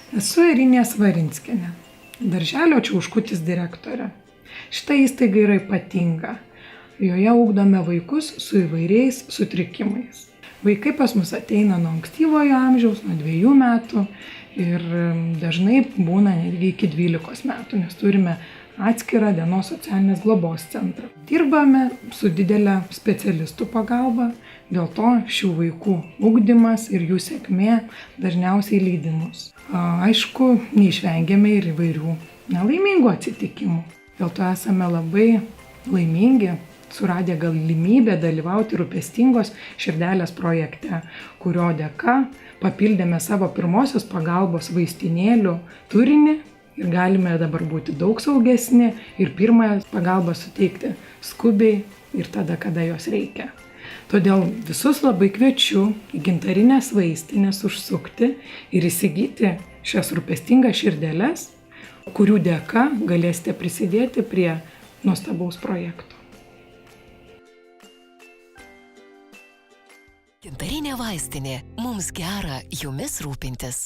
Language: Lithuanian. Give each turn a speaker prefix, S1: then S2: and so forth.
S1: Esu Erinė Svarinskienė, darželio Čiauškutis direktorė. Šita įstaiga yra ypatinga. Joje ugdome vaikus su įvairiais sutrikimais. Vaikai pas mus ateina nuo ankstyvojo amžiaus, nuo 2 metų ir dažnai būna netgi iki 12 metų, nes turime atskirą dienos socialinės globos centrą. Dirbame su didelė specialistų pagalba, dėl to šių vaikų ugdymas ir jų sėkmė dažniausiai lydi mus. Aišku, neišvengiame ir įvairių nelaimingų atsitikimų. Dėl to esame labai laimingi, suradę galimybę dalyvauti Rūpestingos širdelės projekte, kurio dėka papildėme savo pirmosios pagalbos vaistinėlių turinį ir galime dabar būti daug saugesni ir pirmąją pagalbą suteikti skubiai ir tada, kada jos reikia. Todėl visus labai kviečiu į gintarinės vaistinės užsukti ir įsigyti šias rūpestingas širdeles, kurių dėka galėsite prisidėti prie nuostabaus projekto.
S2: Gintarinė vaistinė. Mums gera jumis rūpintis.